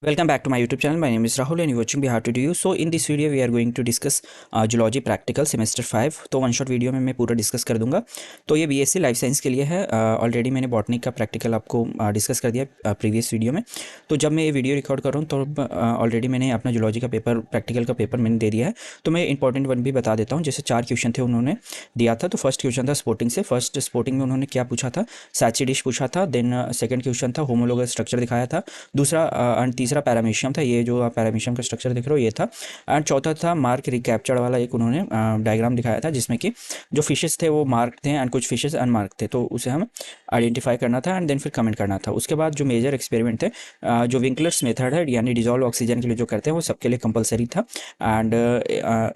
Welcome back to my YouTube channel. My name is Rahul and you're watching Bihar to Do You. So in this video we are going to discuss Zoology Practical Semester 5. तो one shot video में मैं पूरा discuss कर दूंगा। तो ये BSc life science के लिए है। ऑलरेडी मैंने बॉटनी का प्रैक्टिकल आपको डिस्कस कर दिया प्रीवियस वीडियो में। तो जब मैं ये वीडियो रिकॉर्ड कर रहा हूँ तो ऑलरेडी मैंने अपना जूलॉजी का पेपर प्रैक्टिकल का पेपर मैंने दे दिया है। तो मैं इंपॉर्टेंट वन भी बता देता हूँ। जैसे 4 क्वेश्चन थे उन्होंने दिया था। तो फर्स्ट क्वेश्चन था स्पोर्टिंग से। फर्स्ट स्पोर्टिंग में उन्होंने क्या पूछा था, सैची डिश पूछा था। देन सेकेंड क्वेश्चन था होमोलोगस स्ट्रक्चर दिखाया था। दूसरा एंड तीसरा पैरामीशियम था। ये जो आप पैरामीशियम का स्ट्रक्चर देख रहे हो ये था। एंड चौथा था मार्क रिकैप्चर्ड वाला एक उन्होंने डायग्राम दिखाया था जिसमें कि जो फिशेस थे वो मार्क थे एंड कुछ फिशेस अनमार्क थे। तो उसे हम आइडेंटिफाई करना था एंड देन फिर कमेंट करना था। उसके बाद जो मेजर एक्सपेरिमेंट थे जो विंकलर्स मेथड है यानी डिजॉल्व ऑक्सीजन के लिए जो करते हैं वो सबके लिए कंपलसरी था। एंड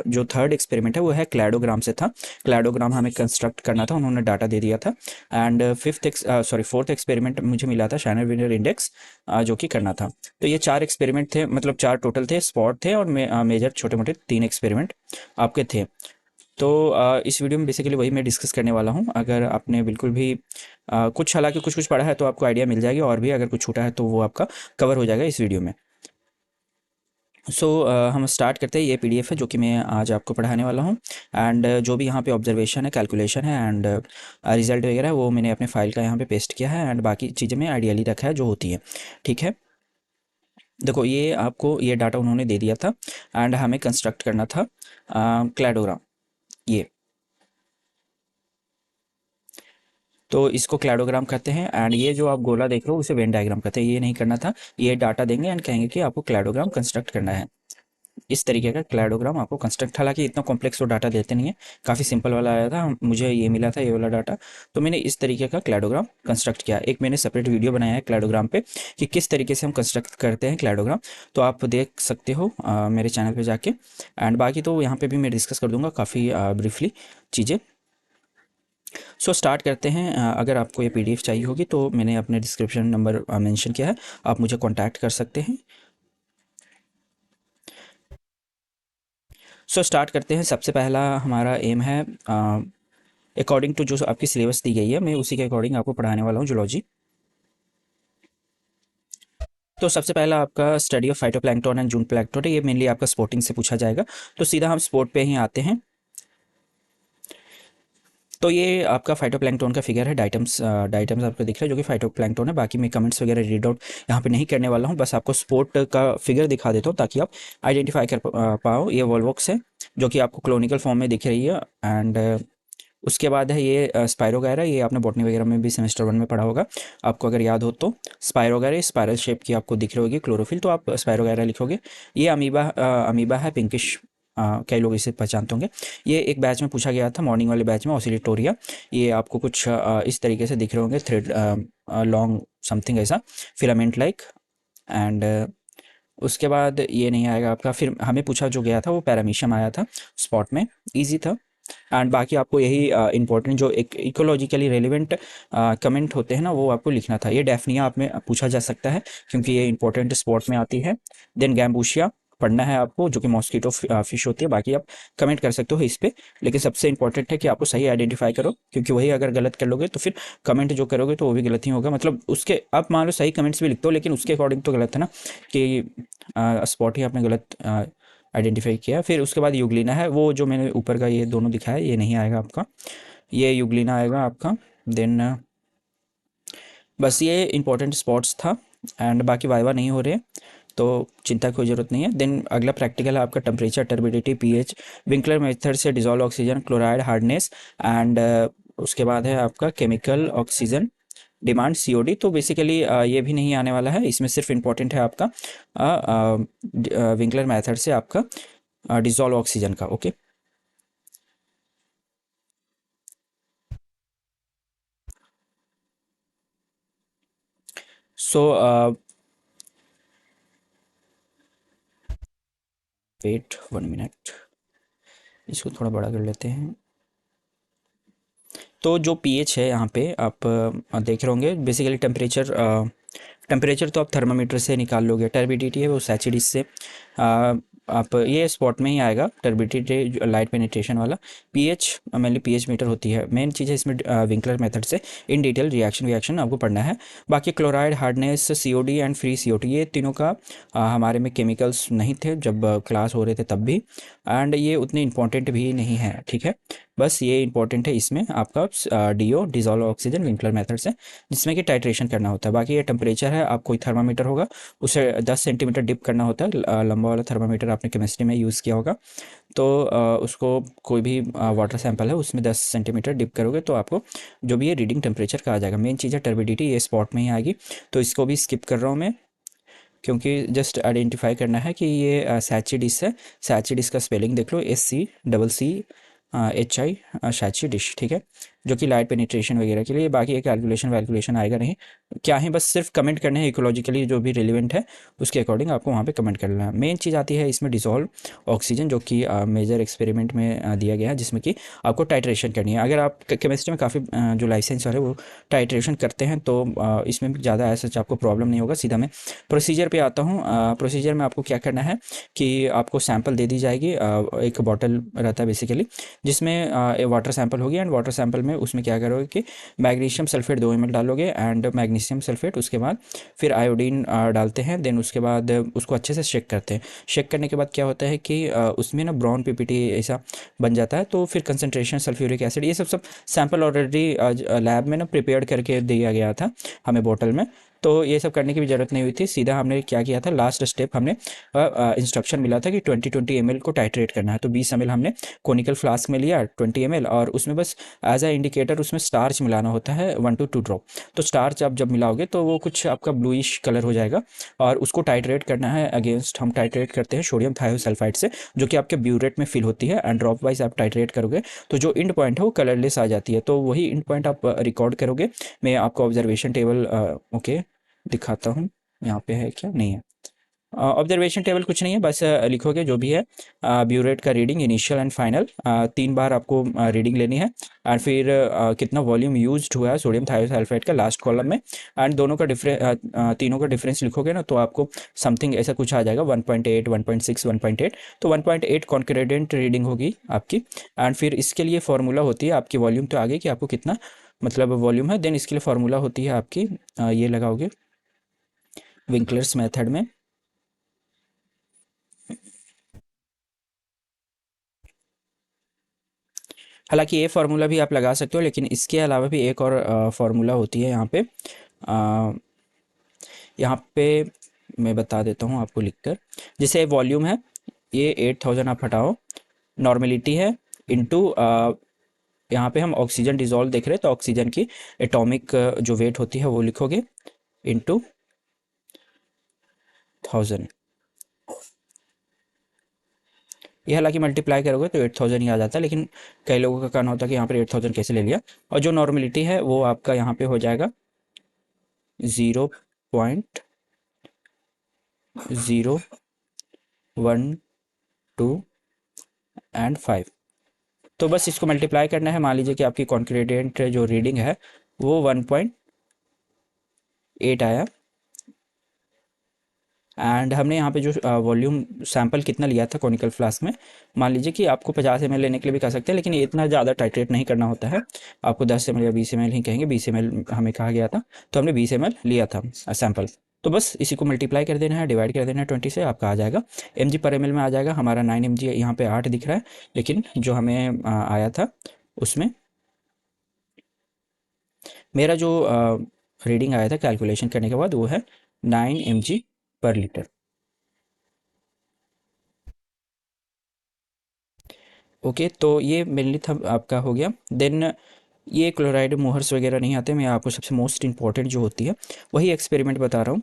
जो थर्ड एक्सपेरिमेंट है वो है क्लैडोग्राम से था। क्लैडोग्राम हमें कंस्ट्रक्ट करना था, उन्होंने डाटा दे दिया था। एंड फोर्थ एक्सपेरिमेंट मुझे मिला था शाइनर विनर इंडेक्स जो कि करना था। तो ये 4 एक्सपेरिमेंट थे, मतलब 4 टोटल थे, स्पॉट थे और मेजर छोटे मोटे 3 एक्सपेरिमेंट आपके थे। तो इस वीडियो में बेसिकली वही मैं डिस्कस करने वाला हूँ। अगर आपने बिल्कुल भी कुछ हालांकि कुछ पढ़ा है तो आपको आइडिया मिल जाएगी, और भी अगर कुछ छूटा है तो वो आपका कवर हो जाएगा इस वीडियो में। हम स्टार्ट करते हैं। ये पीडीएफ है जो कि मैं आज आपको पढ़ाने वाला हूँ। एंड जो भी यहाँ पे ऑब्जर्वेशन है, कैलकुलेशन है एंड रिजल्ट वगैरह है वो मैंने अपने फाइल का यहाँ पे पेस्ट किया है। एंड बाकी चीज़ें मैं आइडियली रखा है जो होती है। ठीक है, देखो ये आपको ये डाटा उन्होंने दे दिया था एंड हमें कंस्ट्रक्ट करना था क्लैडोग्राम। ये तो इसको क्लैडोग्राम कहते हैं। एंड ये जो आप गोला देख रहे हो उसे वेन डायग्राम कहते हैं। ये नहीं करना था, ये डाटा देंगे एंड कहेंगे कि आपको क्लैडोग्राम कंस्ट्रक्ट करना है। इस तरीके का क्लैडोग्राम आपको कंस्ट्रक्ट, हालांकि इतना कॉम्प्लेक्स वो डाटा देते नहीं है, काफ़ी सिंपल वाला आया था। मुझे ये मिला था ये वाला डाटा, तो मैंने इस तरीके का क्लैडोग्राम कंस्ट्रक्ट किया। एक मैंने सेपरेट वीडियो बनाया है क्लैडोग्राम पे कि किस तरीके से हम कंस्ट्रक्ट करते हैं क्लैडोग्राम, तो आप देख सकते हो मेरे चैनल पे जाके। एंड बाकी तो यहाँ पे भी मैं डिस्कस कर दूंगा काफ़ी ब्रीफली चीज़ें। स्टार्ट करते हैं। अगर आपको ये पीडीएफ चाहिए होगी तो मैंने अपने डिस्क्रिप्शन नंबर मेंशन किया है, आप मुझे कांटेक्ट कर सकते हैं। स्टार्ट करते हैं। सबसे पहला हमारा एम है अकॉर्डिंग टू जो आपकी सिलेबस दी गई है मैं उसी के अकॉर्डिंग आपको पढ़ाने वाला हूँ जूलॉजी। तो सबसे पहला आपका study of phytoplankton and June plankton है। ये मेनली आपका स्पोर्टिंग से पूछा जाएगा, तो सीधा हम स्पोर्ट पे ही आते हैं। तो ये आपका फाइटोप्लैंक्टन का फिगर है। डाइटम्स आपको दिख रहा है जो कि फाइटोप्लैंक्टन है। बाकी मैं कमेंट्स वगैरह रीड आउट यहाँ पे नहीं करने वाला हूँ, बस आपको स्पोर्ट का फिगर दिखा देता हूँ ताकि आप आइडेंटिफाई कर पाओ। ये वॉल्वॉक्स है जो कि आपको क्लोनिकल फॉर्म में दिख रही है। एंड उसके बाद है ये स्पायरोगैरा। ये आपने बॉटनी वगैरह में भी सेमेस्टर 1 में पढ़ा होगा, आपको अगर याद हो तो। स्पायरोगैरा स्पायरल शेप की आपको दिख रही होगी क्लोरोफिल, तो आप स्पायरोगैरा लिखोगे। ये अमीबा है, पिंकिश, कई लोग इसे पहचानते होंगे। ये एक बैच में पूछा गया था, मॉर्निंग वाले बैच में, ऑसिलेटोरिया। ये आपको कुछ इस तरीके से दिख रहे होंगे, थ्रेड लॉन्ग समथिंग ऐसा, फिलामेंट लाइक। एंड उसके बाद ये नहीं आएगा आपका। फिर हमें पूछा जो गया था वो पैरामीशियम आया था स्पॉट में, ईजी था। एंड बाकी आपको यही इंपॉर्टेंट जो एक इकोलॉजिकली रेलिवेंट कमेंट होते हैं ना वो आपको लिखना था। ये डेफनिया आप में पूछा जा सकता है क्योंकि ये इंपॉर्टेंट स्पॉट में आती है। देन गैम्बूशिया पढ़ना है आपको जो कि मॉस्किटो फिश होती है। बाकी आप कमेंट कर सकते हो इस पे, लेकिन सबसे इंपॉर्टेंट है कि आपको सही आइडेंटिफाई करो, क्योंकि वही अगर गलत कर लोगे तो फिर कमेंट जो करोगे तो वो भी गलत ही होगा। मतलब उसके आप मान लो सही कमेंट्स भी लिखते हो लेकिन उसके अकॉर्डिंग तो गलत है ना, कि स्पॉट ही आपने गलत आइडेंटिफाई किया। फिर उसके बाद युगलिना है, वो जो मैंने ऊपर का ये दोनों दिखाया ये नहीं आएगा आपका, ये युगलिना आएगा आपका। देन बस ये इंपॉर्टेंट स्पॉट्स था। एंड बाकी वाइवा नहीं हो रहे तो चिंता की कोई ज़रूरत नहीं है। देन अगला प्रैक्टिकल है आपका temperature, turbidity, pH, Winkler method से dissolve oxygen, chloride, hardness. And उसके बाद है आपका केमिकल ऑक्सीजन डिमांड, सीओडी। तो बेसिकली ये भी नहीं आने वाला है, इसमें सिर्फ इम्पोर्टेंट है आपका विंकलर मेथड से आपका डिजॉल्व ऑक्सीजन का। ओके, सो वेट 1 मिनट, इसको थोड़ा बड़ा कर लेते हैं। तो जो पीएच है यहाँ पे आप देख रहे होंगे, बेसिकली टेम्परेचर तो आप थर्मामीटर से निकाल लोगे। टर्बिडिटी है वो सैचिडिस से, आप ये स्पॉट में ही आएगा टर्बिडिटी लाइट पेनिट्रेशन वाला। पीएच मेनली पीएच मीटर होती है मेन चीज़ है इसमें। विंकलर मेथड से इन डिटेल रिएक्शन आपको पढ़ना है। बाकी chloride, hardness, COD and free COT, ये तीनों का हमारे में केमिकल्स नहीं थे जब क्लास हो रहे थे तब भी, एंड ये उतने इंपॉर्टेंट भी नहीं है, ठीक है। बस ये इंपॉर्टेंट है इसमें आपका DO dissolve oxygen Winkler method से, जिसमें कि टाइट्रेशन करना होता है। बाकी ये टेम्परेचर है, आप कोई थर्मामीटर होगा उसे 10 सेंटीमीटर डिप करना होता है। लंबा वाला थर्मामीटर आपने केमिस्ट्री में यूज़ किया होगा, तो उसको कोई भी वाटर सैंपल है उसमें 10 सेंटीमीटर डिप करोगे तो आपको जो भी ये रीडिंग टेम्परेचर का आ जाएगा। मेन चीज़ है टर्बिडिटी, ये स्पॉट में ही आएगी, तो इसको भी स्किप कर रहा हूँ मैं, क्योंकि जस्ट आइडेंटिफाई करना है कि ये सैची डिश है। सैची डिश का स्पेलिंग देख लो, SCCCHI सैची डिश, ठीक है, जो कि लाइट पेनिट्रेशन वगैरह के लिए। बाकी ये कैलकुलेशन वैलकुलेशन आएगा नहीं, क्या है, बस सिर्फ कमेंट करने हैं इकोलॉजिकली जो भी रिलेवेंट है उसके अकॉर्डिंग आपको वहाँ पे कमेंट करना है। मेन चीज़ आती है इसमें डिसॉल्व ऑक्सीजन, जो कि मेजर एक्सपेरिमेंट में दिया गया है, जिसमें कि आपको टाइट्रेशन करनी है। अगर आप केमिस्ट्री में काफ़ी जो लाइसेंस वाले वो टाइट्रेशन करते हैं तो इसमें ज़्यादा ऐसा आपको प्रॉब्लम नहीं होगा। सीधा मैं प्रोसीजर पे आता हूँ। प्रोसीजर में आपको क्या करना है कि आपको सैंपल दे दी जाएगी, एक बॉटल रहता है बेसिकली जिसमें वाटर सैंपल होगी, एंड वाटर सैंपल में उसमें क्या करोगे कि मैग्नीशियम सल्फेट 2 ml डालोगे, एंड मैग्नीशियम सल्फेट उसके बाद फिर आयोडीन डालते हैं। देन उसके बाद उसको अच्छे से शेक करते हैं। शेक करने के बाद क्या होता है कि उसमें ना ब्राउन पीपीटी ऐसा बन जाता है, तो फिर कंसनट्रेशन सल्फ्यूरिक एसिड, ये सब सैंपल ऑलरेडी लैब में ना प्रिपेयर करके दिया गया था हमें बोतल में, तो ये सब करने की भी ज़रूरत नहीं हुई थी। सीधा हमने क्या किया था, लास्ट स्टेप हमने इंस्ट्रक्शन मिला था कि 20 ml को टाइट्रेट करना है, तो 20 ml हमने कोनिकल फ्लास्क में लिया 20 ml, और उसमें बस एज अ इंडिकेटर उसमें स्टार्च मिलाना होता है 1 to 2 ड्रॉप। तो स्टार्च आप जब मिलाओगे तो वो कुछ आपका ब्लूइश कलर हो जाएगा, और उसको टाइट्रेट करना है अगेंस्ट, हम टाइट्रेट करते हैं सोडियम थायोसल्फाइड से, जो कि आपके ब्यूरेट में फिल होती है, एंड ड्रॉप वाइज आप टाइट्रेट करोगे तो जो इंड पॉइंट है वो कलरलेस आ जाती है, तो वही इंड पॉइंट आप रिकॉर्ड करोगे। मैं आपको ऑब्जर्वेशन टेबल ओके दिखाता हूँ, यहाँ पे है क्या, नहीं है। ऑब्जर्वेशन टेबल कुछ नहीं है, बस लिखोगे जो भी है ब्यूरेट का रीडिंग इनिशियल एंड फाइनल, 3 बार आपको रीडिंग लेनी है, एंड फिर कितना वॉल्यूम यूज्ड हुआ है सोडियम थायोसल्फेट का लास्ट कॉलम में, एंड दोनों का तीनों का डिफरेंस लिखोगे ना तो आपको समथिंग ऐसा कुछ आ जाएगा 1.8 1.6 1.8, तो 1.8 कॉन्क्रीडेंट रीडिंग होगी आपकी। एंड फिर इसके लिए फॉर्मूला होती है आपकी, वॉल्यूम तो आगे कि आपको कितना मतलब वॉल्यूम है, देन इसके लिए फॉर्मूला होती है आपकी, ये लगाओगे विंकलर्स मेथड में। हालांकि ये फार्मूला भी आप लगा सकते हो, लेकिन इसके अलावा भी एक और फार्मूला होती है यहाँ पे। अ, यहाँ पे मैं बता देता हूँ आपको लिखकर। जैसे वॉल्यूम है ये 8000 आप हटाओ, नॉर्मेलिटी है इनटू यहाँ पे हम ऑक्सीजन डिजॉल्व देख रहे हैं तो ऑक्सीजन की एटॉमिक जो वेट होती है वो लिखोगे इनटू 1000। ये हालांकि मल्टीप्लाई करोगे तो 8000 ही आ जाता है, लेकिन कई लोगों का कहना होता है कि यहाँ पर 8000 कैसे ले लिया। और जो नॉर्मेलिटी है वो आपका यहाँ पे हो जाएगा 0.012 एंड 5। तो बस इसको मल्टीप्लाई करना है। मान लीजिए कि आपकी कॉन्क्रीडेंट जो रीडिंग है वो 1.8 आया, एंड हमने यहाँ पे जो वॉल्यूम सैंपल कितना लिया था कॉनिकल फ्लास्क में, मान लीजिए कि आपको 50 ml लेने के लिए भी कह सकते हैं, लेकिन इतना ज़्यादा टाइट्रेट नहीं करना होता है, आपको 10 ml या 20 ml ही कहेंगे, 20 ml हमें कहा गया था, तो हमने 20 ml लिया था सैंपल। तो बस इसी को मल्टीप्लाई कर देना है, डिवाइड कर देना है 20 से, आपका आ जाएगा mg/ml में आ जाएगा। हमारा 9 mg यहाँ पे 8 दिख रहा है, लेकिन जो हमें आया था उसमें मेरा जो रीडिंग आया था कैलकुलेशन करने के बाद वो है 9 mg/लीटर। ओके, तो ये मेनली था आपका हो गया। देन ये क्लोराइड मोहर्स वगैरह नहीं आते, मैं आपको सबसे मोस्ट इंपॉर्टेंट जो होती है वही एक्सपेरिमेंट बता रहा हूँ।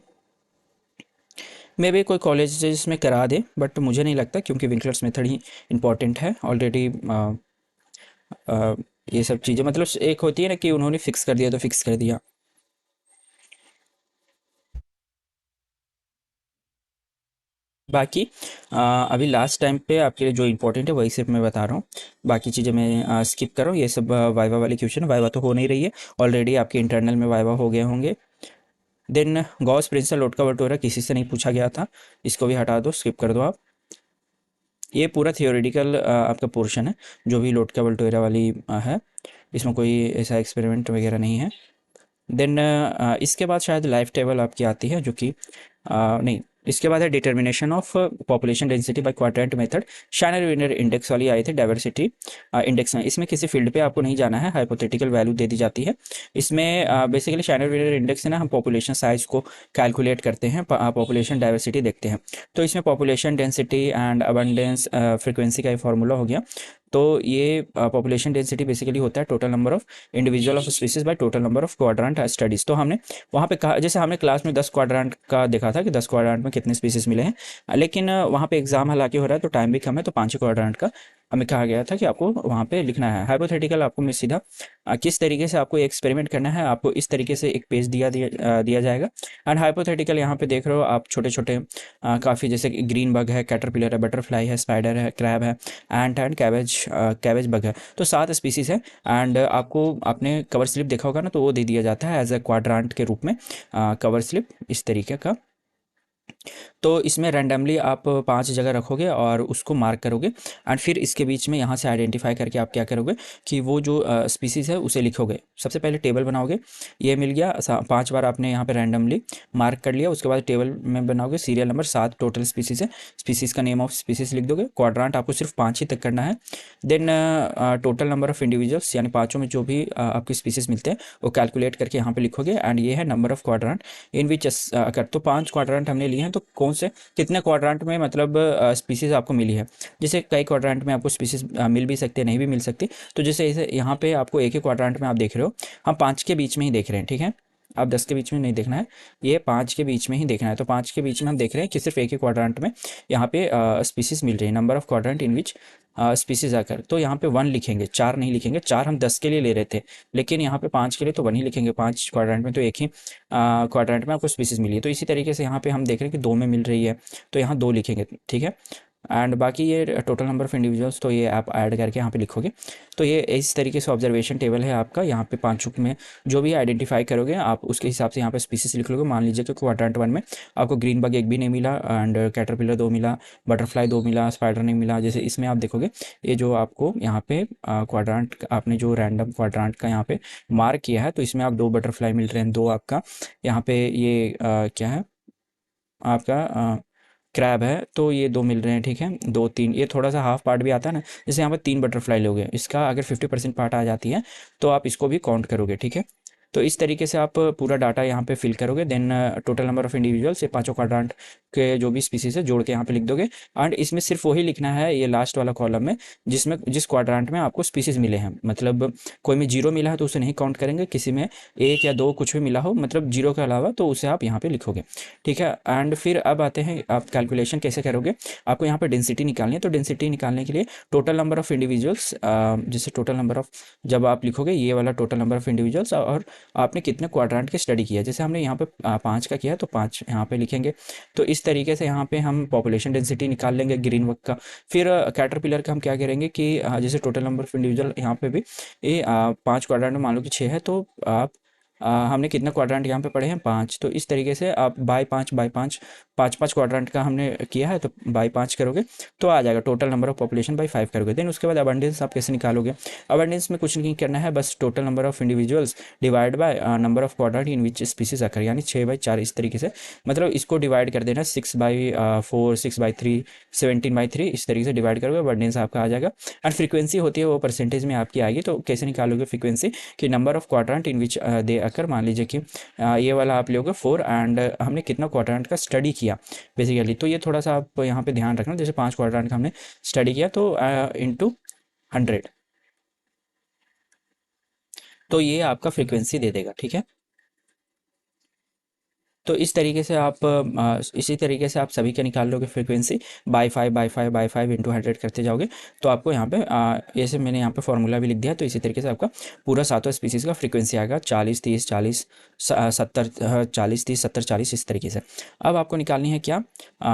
मे भी कोई कॉलेज में करा दे, बट मुझे नहीं लगता, क्योंकि विंकलर्स मेथड ही इंपॉर्टेंट है ऑलरेडी। ये सब चीज़ें मतलब एक होती है ना कि उन्होंने फिक्स कर दिया तो फिक्स कर दिया। बाकी अभी लास्ट टाइम पे आपके लिए जो इंपॉर्टेंट है वही सिर्फ मैं बता रहा हूँ, बाकी चीज़ें मैं स्किप कर रहा हूँ। ये सब वाइवा वाले क्वेश्चन, वाइवा तो हो नहीं रही है, ऑलरेडी आपके इंटरनल में वाइवा हो गए होंगे। देन गॉस प्रिंसिपल लोड का बटोरा किसी से नहीं पूछा गया था, इसको भी हटा दो, स्किप कर दो आप। ये पूरा थियोरेटिकल आपका पोर्शन है, जो भी लोटका वल्टोरा वाली है, इसमें कोई ऐसा एक्सपेरिमेंट वगैरह नहीं है। देन इसके बाद शायद लाइफ टेबल आपकी आती है, जो कि नहीं, इसके बाद है determination of population density bye quadrant method. Shiner winner index वाली आई थी, डाइवर्सिटी इंडेक्स में। इसमें किसी फील्ड पे आपको नहीं जाना है, हाइपोथेटिकल वैल्यू दे दी जाती है। इसमें बेसिकली शाइनर विनर इंडेक्स से ना हम पॉपुलेशन साइज को कैलकुलेट करते हैं, पॉपुलेशन डाइवर्सिटी देखते हैं। तो इसमें population density and abundance frequency का ये फार्मूला हो गया। तो ये पॉपुलेशन डेंसिटी बेसिकली होता है total number of individual of species by total number of quadrant studies. तो हमने वहाँ पे कहा, जैसे हमने क्लास में 10 क्वाड्रेंट का देखा था कि 10 क्वाड्रेंट में कितने स्पीसीज मिले हैं, लेकिन वहाँ पे एग्जाम हालांकि हो रहा है तो टाइम भी कम है, तो 5 क्वाड्रेंट का हमें कहा गया था कि आपको वहाँ पे लिखना है। हाइपोथेटिकल आपको मैं सीधा किस तरीके से आपको एक्सपेरिमेंट करना है, आपको इस तरीके से एक पेज दिया जाएगा। एंड हाइपोथेटिकल यहाँ पे देख रहे हो आप, छोटे छोटे काफ़ी, जैसे ग्रीन बग है, कैटरपिलर है, बटरफ्लाई है, स्पाइडर है, क्रैब है, एंट एंड कैबेज बग है। तो 7 स्पीसीज है। एंड आपको आपने कवर स्लिप देखा होगा ना, तो वो दे दिया जाता है एज अ क्वाड्रांट के रूप में, कवर स्लिप इस तरीके का। तो इसमें रैंडमली आप 5 जगह रखोगे और उसको मार्क करोगे, एंड फिर इसके बीच में यहाँ से आइडेंटिफाई करके आप क्या करोगे कि वो जो स्पीसीज़ है उसे लिखोगे। सबसे पहले टेबल बनाओगे, ये मिल गया 5 बार आपने यहाँ पे रैंडमली मार्क कर लिया। उसके बाद टेबल में बनाओगे सीरियल नंबर, 7 टोटल स्पीसीज़ है, स्पीसीज़ का नेम ऑफ स्पीसीज़ लिख दोगे। क्वाड्रांट आपको सिर्फ 5 ही तक करना है। Then total number of individuals, यानी पाँचों में जो भी आपकी स्पीसीज़ मिलते हैं वो कैलकुलेट करके यहाँ पे लिखोगे। एंड ये है नंबर ऑफ क्वाड्रांट इन विच अकर। तो 5 क्वाड्रांट हमने लिए हैं, तो कौन से कितने क्वाड्रांट में मतलब स्पीसीज आपको मिली है। जैसे कई क्वाड्रांट में आपको स्पीसीज मिल भी सकती है, नहीं भी मिल सकती। तो जैसे इसे यहाँ पे आपको एक ही क्वाड्रांट में आप देख रहे हो, हम 5 के बीच में ही देख रहे हैं, ठीक है। आप 10 के बीच में नहीं देखना है, ये 5 के बीच में ही देखना है। तो 5 के बीच में हम देख रहे हैं कि सिर्फ एक ही क्वाड्रांट में यहाँ पे स्पीसीज मिल रही है। Number of quadrant in which species आकर, तो यहाँ पे 1 लिखेंगे, 4 नहीं लिखेंगे। 4 हम 10 के लिए ले रहे थे, लेकिन यहाँ पे 5 के लिए तो 1 ही लिखेंगे। 5 क्वाड्रांट में तो एक ही क्वाड्रांट में आपको स्पीसीज मिली है। तो इसी तरीके से यहाँ पे हम देख रहे हैं कि 2 में मिल रही है, तो यहाँ 2 लिखेंगे, ठीक है। एंड बाकी ये टोटल नंबर ऑफ इंडिविजुअल्स, तो ये आप ऐड करके यहाँ पे लिखोगे। तो ये इस तरीके से ऑब्जर्वेशन टेबल है आपका। यहाँ पे 5 में जो भी आइडेंटिफाई करोगे आप, उसके हिसाब से यहाँ पे स्पीसीज लिख लोगे। मान लीजिए कि क्वाड्रेंट 1 में आपको ग्रीन बग एक भी नहीं मिला, एंड कैटरपिलर 2 मिला, बटरफ्लाई 2 मिला, स्पाइडर नहीं मिला। जैसे इसमें आप देखोगे, ये जो आपको यहाँ पे क्वाड्रांट आपने जो रैंडम क्वाड्रांट का यहाँ पे मार्क किया है, तो इसमें आप 2 बटरफ्लाई मिल रहे हैं, 2 आपका यहाँ पे ये क्या है आपका क्रैब है, तो ये 2 मिल रहे हैं, ठीक है। 2 3, ये थोड़ा सा हाफ पार्ट भी आता है ना, जैसे यहाँ पर 3 बटरफ्लाई लोगे, इसका अगर 50% पार्ट आ जाती है तो आप इसको भी काउंट करोगे, ठीक है। तो इस तरीके से आप पूरा डाटा यहाँ पे फिल करोगे। Then total number of individuals, ये पाँचों क्वाड्रांट के जो भी स्पीसीज है जोड़ के यहाँ पे लिख दोगे। एंड इसमें सिर्फ वही लिखना है, ये लास्ट वाला कॉलम में, जिस क्वाड्रांट में आपको स्पीसीज मिले हैं। मतलब कोई में 0 मिला है तो उसे नहीं काउंट करेंगे, किसी में 1 या 2 कुछ भी मिला हो, मतलब 0 के अलावा, तो उसे आप यहाँ पे लिखोगे, ठीक है। एंड फिर अब आते हैं, आप कैलकुलेशन कैसे करोगे। आपको यहाँ पे डेंसिटी निकालनी है। तो डेंसिटी निकालने के लिए टोटल नंबर ऑफ इंडिविजुअल्स, जैसे टोटल नंबर ऑफ, जब आप लिखोगे ये वाला टोटल नंबर ऑफ इंडिविजुअल्स, और आपने कितने क्वाड्रांट की स्टडी किया, जैसे हमने यहाँ पे 5 का किया तो 5 यहाँ पे लिखेंगे। तो इस तरीके से यहाँ पे हम पॉपुलेशन डेंसिटी निकाल लेंगे ग्रीन वर्क का। फिर कैटरपिलर का हम क्या करेंगे कि जैसे टोटल नंबर ऑफ इंडिविजुअल यहाँ पे भी ये 5 क्वाड्रांट में मान लो कि 6 है, तो आप हमने कितना क्वाड्रांट यहाँ पे पढ़े हैं, 5। तो इस तरीके से आप बाई 5 बाई 5, 5 क्वाड्रांट का हमने किया है, तो बाई 5 करोगे तो आ जाएगा। Total number of population by 5 करोगे। देन उसके बाद अबंडेंस आप कैसे निकालोगे। अबंडेंस में कुछ नहीं करना है, बस total number of individuals divide by number of quadrant in which species आकर, यानी 6/4 इस तरीके से। मतलब इसको डिवाइड कर देना 6/4, 6/3, 17/3, इस तरीके से डिवाइड करोगे, अबंडेंस आपका आ जाएगा। एंड फ्रीक्वेंसी होती है वो परसेंटेज में आपकी आएगी। तो कैसे निकालोगे फ्रीक्वेंसी, कि नंबर ऑफ क्वाड्रांट इन विच दे अकर, मान लीजिए कि ये वाला आप लोगे 4, एंड हमने कितना क्वाड्रांट का स्टडी किया बेसिकली। तो ये थोड़ा सा आप यहाँ पे ध्यान रखना, जैसे 5 क्वाड्रांट का हमने स्टडी किया, तो इंटू 100, तो ये आपका फ्रीक्वेंसी दे देगा, ठीक है। तो इस तरीके से आप इसी तरीके से आप सभी के निकाल लोगे फ्रीक्वेंसी, बाई 5 इंटू 100 करते जाओगे। तो आपको यहाँ पे जैसे मैंने यहाँ पे फॉर्मूला भी लिख दिया, तो इसी तरीके से आपका पूरा 7वां स्पीसीज़ का फ्रीक्वेंसी आएगा, 40 30 40 70, 40 30 70 40, इस तरीके से। अब आपको निकालनी है क्या,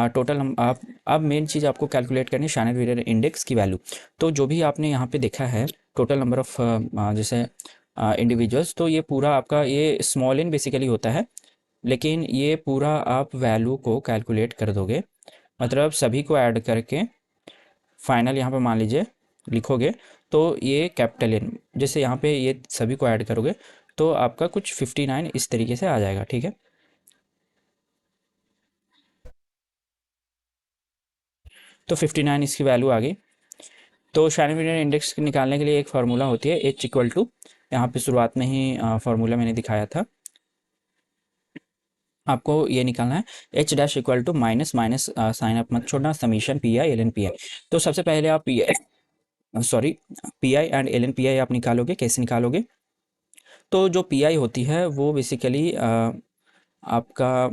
टोटल हम आप, अब मेन चीज़ आपको कैलकुलेट करनी है शाइनर वियर इंडेक्स की वैल्यू। तो जो भी आपने यहाँ पे देखा है टोटल नंबर ऑफ जैसे इंडिविजुअल्स, तो ये पूरा आपका ये स्मॉल इन बेसिकली होता है, लेकिन ये पूरा आप वैल्यू को कैलकुलेट कर दोगे, मतलब सभी को ऐड करके फाइनल यहाँ पे मान लीजिए लिखोगे तो ये कैपिटल एन, जैसे यहाँ पे ये सभी को ऐड करोगे तो आपका कुछ 59 इस तरीके से आ जाएगा, ठीक है। तो 59 इसकी वैल्यू आ गई। तो शाइनर इंडेक्स निकालने के लिए एक फार्मूला होती है एच इक्वल टू, यहाँ पे शुरुआत में ही फार्मूला मैंने दिखाया था, आपको ये निकालना है H dash equal to minus minus sign अप मत छोड़ना, summation P I L N P I. तो सबसे पहले आप P I, sorry, P I and L N P I आप निकालोगे। कैसे निकालोगे? तो जो पी आई होती है वो बेसिकली आपका,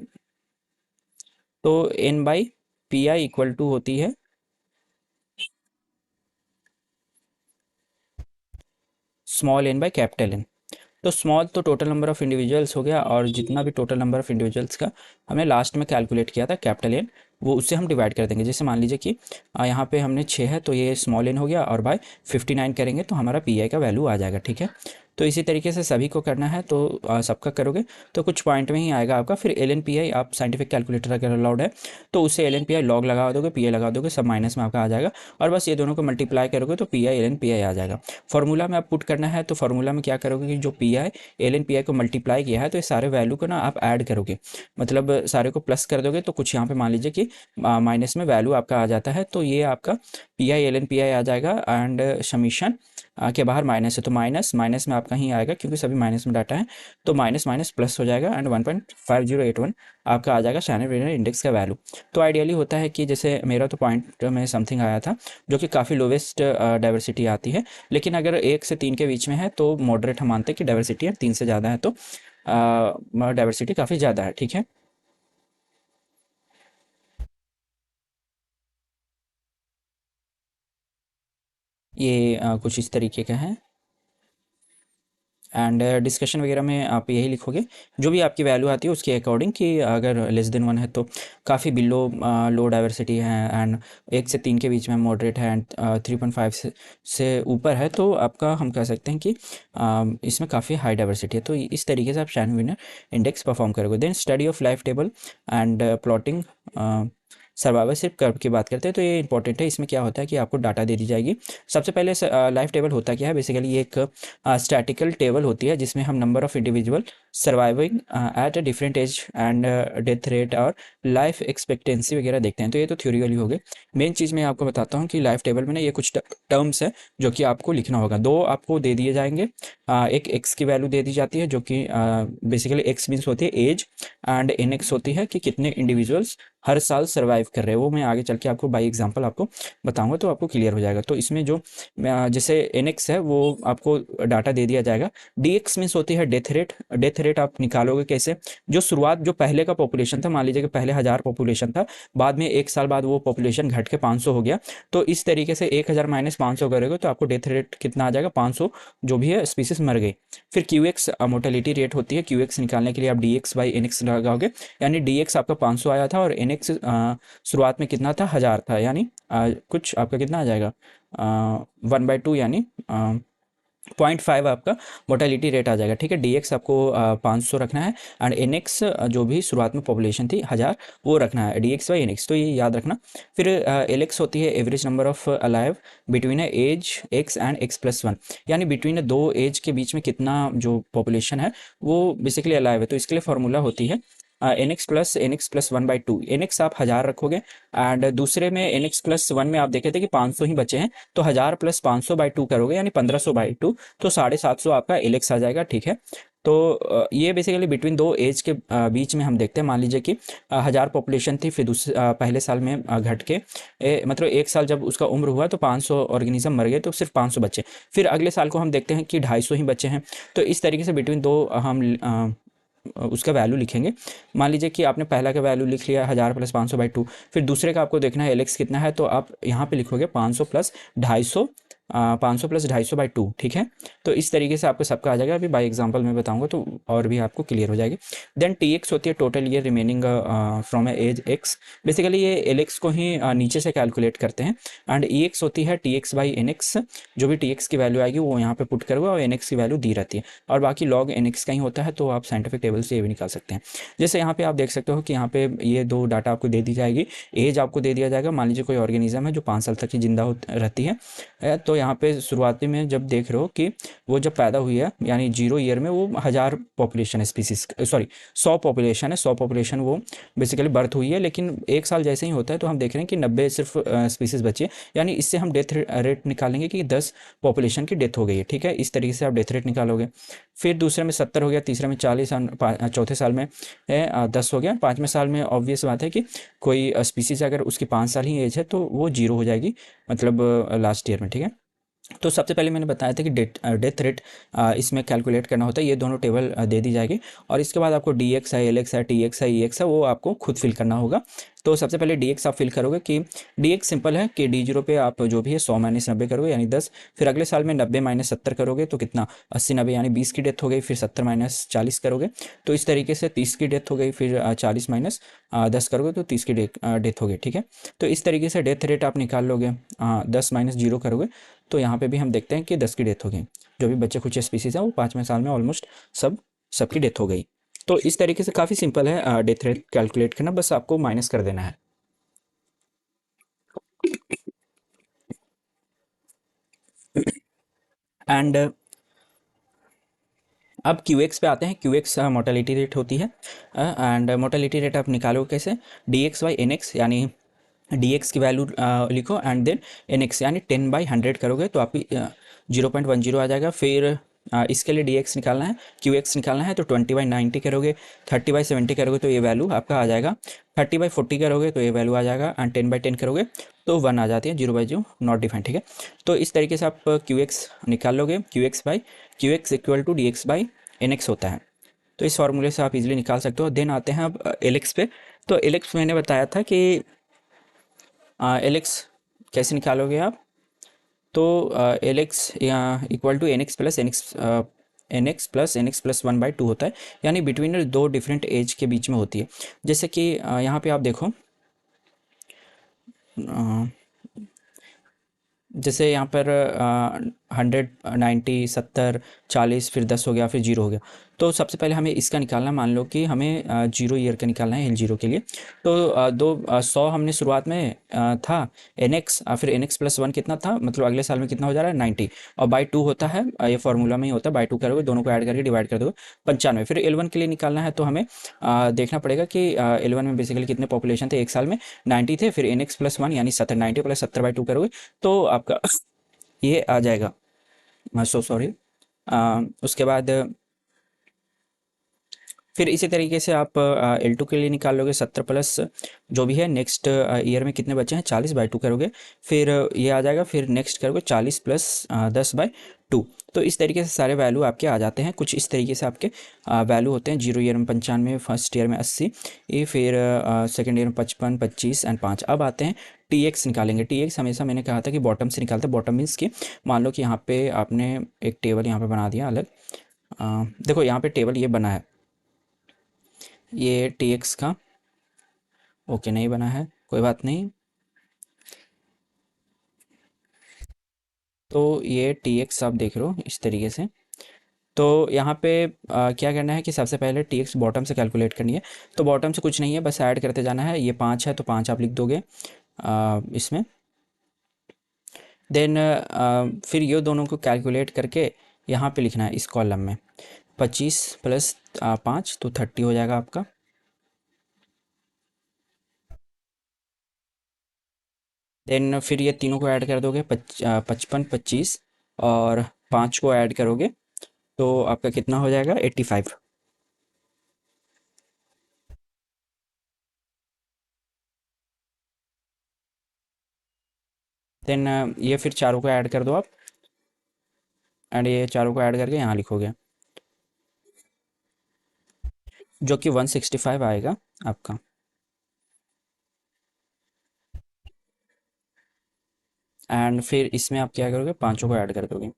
तो N by P I equal to होती है small N by capital N. तो स्मॉल तो टोटल नंबर ऑफ इंडिविजुअल्स हो गया, और जितना भी टोटल नंबर ऑफ इंडिविजुअल्स का हमने लास्ट में कैलकुलेट किया था कैपिटल एन, वो उससे हम डिवाइड कर देंगे। जैसे मान लीजिए कि यहाँ पे हमने 6 है तो ये स्मॉल एन हो गया, और बाय 59 करेंगे तो हमारा पी आई का वैल्यू आ जाएगा, ठीक है। तो इसी तरीके से सभी को करना है, तो सबका करोगे तो कुछ पॉइंट में ही आएगा आपका। फिर एल एन पी आई आप साइंटिफिक कैलकुलेटर अगर अलाउड है तो उससे L N P I log लगा दोगे, पी आई लगा दोगे, सब माइनस में आपका आ जाएगा, और बस ये दोनों को मल्टीप्लाई करोगे तो P I L N P I आ जाएगा। फॉर्मूला में आप पुट करना है, तो फॉर्मूला में क्या करोगे कि जो P I L N P I को मल्टीप्लाई किया है तो ये सारे वैल्यू को ना आप ऐड करोगे, मतलब सारे को प्लस कर दोगे, तो कुछ यहाँ पे मान लीजिए कि माइनस में वैल्यू आपका आ जाता है, तो ये आपका P I L N P I आ जाएगा। एंड समीशन के बाहर माइनस है तो माइनस माइनस में आपका ही आएगा क्योंकि सभी माइनस में डाटा है, तो माइनस माइनस प्लस हो जाएगा, एंड 1.5081 आपका आ जाएगा शैनन वार्नर इंडेक्स का वैल्यू। तो आइडियली होता है कि जैसे मेरा तो पॉइंट में समथिंग आया था जो कि काफ़ी लोवेस्ट डाइवर्सिटी आती है, लेकिन अगर 1 से 3 के बीच में है तो मॉडरेट हम मानते हैं कि डाइवर्सिटी है, 3 से ज़्यादा है तो डाइवर्सिटी काफ़ी ज़्यादा है, ठीक है। ये कुछ इस तरीके का है। एंड डिस्कशन वगैरह में आप यही लिखोगे जो भी आपकी वैल्यू आती है उसके अकॉर्डिंग, कि अगर लेस देन 1 है तो काफ़ी बिलो लो डाइवर्सिटी है, एंड 1 से 3 के बीच में मॉडरेट है, एंड 3.5 से ऊपर है तो आपका हम कह सकते हैं कि इसमें काफ़ी हाई डाइवर्सिटी है। तो इस तरीके से आप शैनन वार्नर इंडेक्स परफॉर्म करोगे। Then study of life table and plotting survivorship curve की बात करते हैं, तो ये इंपॉर्टेंट है। इसमें क्या होता है कि आपको डाटा दे दी जाएगी। सबसे पहले लाइफ टेबल होता क्या है, बेसिकली ये एक स्टैटिकल टेबल होती है जिसमें हम number of individual surviving at a different age and death rate और लाइफ एक्सपेक्टेंसी वगैरह देखते हैं। तो ये तो थ्योरी वाली हो गई। मेन चीज़ मैं आपको बताता हूँ कि लाइफ टेबल में ना ये कुछ टर्म्स है जो कि आपको लिखना होगा। दो आपको दे दिए जाएंगे, एक एक्स की वैल्यू दे दी जाती है जो कि बेसिकली एक्स मीन्स होती है एज, एंड एन एक्स होती है कि कितने इंडिविजुअल्स हर साल सर्वाइव कर रहे हैं। वो मैं आगे चल के आपको बाई एग्जांपल आपको बताऊंगा तो आपको क्लियर हो जाएगा। तो इसमें जो जैसे एन एक्स है वो आपको डाटा दे दिया जाएगा। डी एक्स मीन्स होती है डेथ रेट। डेथ रेट आप निकालोगे कैसे? जो शुरुआत जो पहले का पॉपुलेशन था, मान लीजिए कि पहले 1000 पॉपुलेशन था, बाद में 1 साल बाद वो पॉपुलेशन घट के 500 हो गया, तो इस तरीके से 1000 माइनस 500 करोगे तो आपको डेथ रेट कितना आ जाएगा? 500 जो भी है स्पीसीज मर गई। फिर क्यू एक्स मोर्टेलिटी रेट होती है। क्यू एक्स निकालने के लिए आप D x by N X लगाओगे, यानी डी एक्स आपका 500 आया था और एन एक्स शुरुआत में कितना था? 1000 था, यानी कुछ आपका कितना आ जाएगा? 1/2 यानी 0.5 आपका मोर्टेलिटी रेट आ जाएगा, ठीक है। डी एक्स आपको 500 रखना है, एंड एन एक्स जो भी शुरुआत में पॉपुलेशन थी 1000 वो रखना है, D x by N X, तो ये याद रखना। फिर एल एक्स होती है average number of alive between age X and X plus 1, यानी बिटवीन दो एज के बीच में कितना जो पॉपुलेशन है वो बेसिकली अलाइव है। तो इसके लिए फॉर्मूला होती है N X plus 1/2। N X आप 1000 रखोगे, एंड दूसरे में एन एक्स प्लस 1 में आप देखे थे कि 500 ही बचे हैं, तो 1000 प्लस 500/2 करोगे यानी 1500/2, तो 750 आपका एल एक्स आ जाएगा, ठीक है। तो ये बेसिकली बिटवीन दो एज के बीच में हम देखते हैं। मान लीजिए कि 1000 पॉपुलेशन थी, फिर दूसरे पहले साल में घट के मतलब 1 साल जब उसका उम्र हुआ तो 500 ऑर्गेनिज्म मर गए, तो सिर्फ 500 बचे। फिर अगले साल को हम देखते हैं कि 250 ही बचे हैं। तो इस तरीके से बिटवीन दो हम उसका वैल्यू लिखेंगे। मान लीजिए कि आपने पहला का वैल्यू लिख लिया 1000 प्लस 500/2, फिर दूसरे का आपको देखना है एल एक्स कितना है, तो आप यहाँ पे लिखोगे 500 प्लस 250 500 प्लस 250/2, ठीक है। तो इस तरीके से आपको सबका आ जाएगा, अभी बाई एग्जांपल मैं बताऊंगा तो और भी आपको क्लियर हो जाएगी। देन टी एक्स होती है total year remaining from age X. Basically ये एल एक्स को ही नीचे से कैलकुलेट करते हैं। एंड ई एक्स होती है T x by N X. जो भी टी एक्स की वैल्यू आएगी वो यहाँ पे पुट करोगे और एन एक्स की वैल्यू दी रहती है, और बाकी लॉग एन एक्स का ही होता है। तो आप साइंटिफिक टेबल से ये भी निकाल सकते हैं। जैसे यहाँ पे आप देख सकते हो कि यहाँ पे ये दो डाटा आपको दे दी जाएगी। एज आपको दे दिया जाएगा, मान लीजिए कोई ऑर्गेनिज्म है जो 5 साल तक ही जिंदा रहती है। तो यहाँ पे शुरुआती में जब देख रहे हो कि वो जब पैदा हुई है, यानी 0 ईयर में वो 1000 पॉपुलेशन है स्पीसीज, सॉरी 100 पॉपुलेशन है, 100 पॉपुलेशन वो बेसिकली बर्थ हुई है। लेकिन 1 साल जैसे ही होता है तो हम देख रहे हैं कि 90 सिर्फ स्पीसीज बची है। यानी इससे हम डेथ रेट निकालेंगे कि 10 पॉपुलेशन की डेथ हो गई है, ठीक है। इस तरीके से आप डेथ रेट निकालोगे। फिर दूसरे में 70 हो गया, तीसरे में 40, चौथे साल में 10 हो गया, पाँचवें साल में ऑब्वियस बात है कि कोई स्पीसीज अगर उसकी 5 साल ही एज है तो वो 0 हो जाएगी, मतलब लास्ट ईयर में, ठीक है। तो सबसे पहले मैंने बताया था कि डेथ रेट इसमें कैलकुलेट करना होता है। ये दोनों टेबल दे दी जाएगी, और इसके बाद आपको डी एक्स है, एल एक्स है, टी एक्स है, ई एक्स है, वो आपको खुद फिल करना होगा। तो सबसे पहले डी एक्स आप फिल करोगे कि डी एक्स सिंपल है कि डी जीरो पे आप जो भी है 100 माइनस 90 करोगे यानी 10। फिर अगले साल में 90 माइनस 70 करोगे तो कितना, 80 90 यानी 20 की डेथ हो गई। फिर 70 माइनस 40 करोगे तो इस तरीके से 30 की डेथ हो गई। फिर 40 माइनस 10 करोगे तो 30 की डेथ हो गई, ठीक है। तो इस तरीके से डेथ रेट आप निकाल लोगे। 10 माइनस 0 करोगे तो यहाँ पे भी हम देखते हैं कि 10 की डेथ हो गई। जो भी बच्चे कुछ स्पीसीज हैं वो 5वें साल में ऑलमोस्ट सबकी डेथ हो गई। तो इस तरीके से काफ़ी सिंपल है डेथ रेट कैलकुलेट करना, बस आपको माइनस कर देना है। एंड अब क्यू एक्स पे आते हैं। क्यू एक्स मोर्टेलिटी रेट होती है। एंड मोर्टेलिटी रेट आप निकालो कैसे, D x by N x, यानी डी एक्स की वैल्यू लिखो एंड देन एन एक्स यानी 10/100 करोगे तो आपकी 0.10 आ जाएगा। फिर इसके लिए डी एक्स निकालना है, क्यू एक्स निकालना है तो 20/90 करोगे। 30/70 करोगे तो ये वैल्यू आपका आ जाएगा। 30/40 करोगे तो ये वैल्यू आ जाएगा। एंड 10/10 करोगे तो 1 आ जाती है, 0/0 नॉट डिफाइंड, ठीक है। तो इस तरीके से आप क्यू एक्स निकाल लोगे। Q X equal to D x by N X होता है। तो इस फार्मूले से आप इजीली निकाल सकते हो। देन आते हैं अब एल एक्स पे। तो एल एक्स मैंने बताया था कि एल एक्स कैसे निकालोगे आप। तो L X equal to N X plus N X plus 1/2 होता है, यानी बिटवीन दो डिफरेंट एज के बीच में होती है। जैसे कि यहाँ पे आप देखो, अ, जैसे यहाँ पर 100 90 70 40 फिर 10 हो गया, फिर 0 हो गया। तो सबसे पहले हमें इसका निकालना, मान लो कि हमें 0 ईयर का निकालना है, L0 के लिए। तो 100 हमने शुरुआत में था एन एक्स, फिर एन एक्स प्लस 1 कितना था, मतलब अगले साल में कितना हो जा रहा है 90, और बाई 2 होता है, ये फॉर्मूला में ही होता है। बाई 2 करोगे, दोनों को ऐड करके डिवाइड कर दोगे, 95। फिर L1 के लिए निकालना है तो हमें देखना पड़ेगा कि L1 में बेसिकली कितने पॉपुलेशन थे एक साल में, 90 थे। फिर एन एक्स प्लस 1 यानी 70, 90 प्लस 70/2 करोगे तो आपका ये आ जाएगा। So sorry. उसके बाद फिर इसी तरीके से आप L2 के लिए निकाल लोगे। 70 प्लस जो भी है नेक्स्ट ईयर में कितने बचे हैं, 40/2 करोगे, फिर ये आ जाएगा। फिर नेक्स्ट करोगे 40 प्लस 10/2। तो इस तरीके से सारे वैल्यू आपके आ जाते हैं। कुछ इस तरीके से आपके वैल्यू होते हैं। 0 ईयर में 95, फर्स्ट ईयर में 80, ये फिर सेकेंड ईयर में 55 25 एंड 5। अब आते हैं टी एक्स निकालेंगे। टी एक्स हमेशा मैंने कहा था कि बॉटम से निकालते हैं। बॉटम मीन्स कि मान लो कि यहाँ पे आपने एक टेबल यहाँ पे बना दिया अलग। देखो यहाँ पे टेबल ये बना है, ये टी एक्स का, ओके नहीं बना है, कोई बात नहीं। तो ये टी एक्स आप देख रहे हो इस तरीके से। तो यहाँ पे क्या करना है कि सबसे पहले टी एक्स बॉटम से कैलकुलेट करनी है। तो बॉटम से कुछ नहीं है, बस ऐड करते जाना है। ये 5 है तो 5 आप लिख दोगे इसमें। देन फिर ये दोनों को कैलकुलेट करके यहाँ पे लिखना है इस कॉलम में। 25 प्लस 5 तो 30 हो जाएगा आपका। देन फिर ये तीनों को ऐड कर दोगे, 55 25 और 5 को ऐड करोगे तो आपका कितना हो जाएगा, 85। देन ये फिर चारों को ऐड कर दो आप, एंड ये चारों को ऐड करके यहाँ लिखोगे, जो कि 165 आएगा आपका। एंड फिर इसमें आप क्या करोगे, पाँचों को ऐड कर दोगे,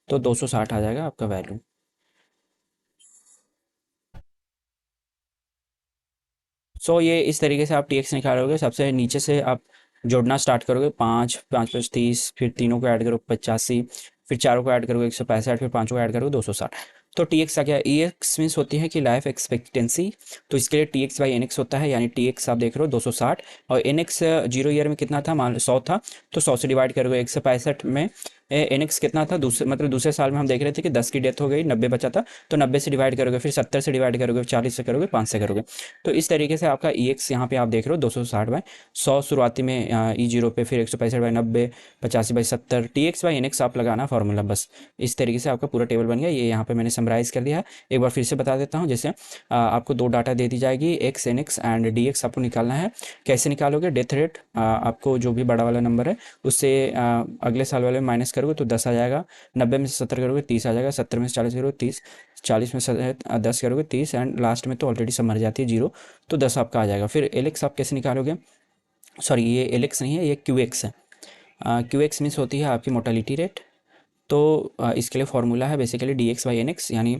तो 260 आ जाएगा आपका वैल्यू। सो ये इस तरीके से आप टी एक्स निकालोगे। सबसे नीचे से आप जोड़ना स्टार्ट करोगे, पाँच पाँच पाँच 30, फिर तीनों को ऐड करोगे 85, फिर चारों को ऐड करोगे 165, फिर पाँचों को ऐड करोगे 260। तो टी एक्स का क्या, ई एक्स मीन्स होती है कि लाइफ एक्सपेक्टेंसी। तो इसके लिए T x by N X होता है, यानी टी एक्स आप देख रहे हो 260, और एन एक्स जीरो ईयर में कितना था, मान लो 100 था, तो 100 से डिवाइड करोगे। 165 में एन एक्स कितना था, दूसरे मतलब दूसरे साल में हम देख रहे थे कि 10 की डेथ हो गई, 90 बचा था, तो 90 से डिवाइड करोगे, फिर 70 से डिवाइड करोगे, 40 से करोगे, 5 से करोगे। तो इस तरीके से आपका ई एक्स यहाँ पे आप देख रहे हो 260/100 शुरुआती में ई जीरो पे, फिर 165/90, 85/70, T x by N X आप लगाना फॉर्मूला बस। इस तरीके से आपका पूरा टेबल बन गया। ये यहाँ पे मैंने समराइज़ कर दिया है, एक बार फिर से बता देता हूँ। जैसे आपको दो डाटा दे दी जाएगी, X N X and D x आपको निकालना है। कैसे निकालोगे, डेथ रेट आपको जो भी बड़ा वाला नंबर है उससे अगले साल वाले में माइनस करोगे तो 10 आ जाएगा, 90 में से 70 करोगे 30 आ जाएगा, 70 में से 40 करोगे 30, 40 में से 10 करोगे 30, एंड लास्ट में तो ऑलरेडी सब मर जाती है जीरो, तो 10 आपका आ जाएगा। फिर एल एक्स आप कैसे निकालोगे, सॉरी ये एल एक्स नहीं है, ये क्यू एक्स है। क्यू एक्स मीन्स होती है आपकी मोर्टेलिटी रेट। तो इसके लिए फॉर्मूला है basically d x by N x, यानी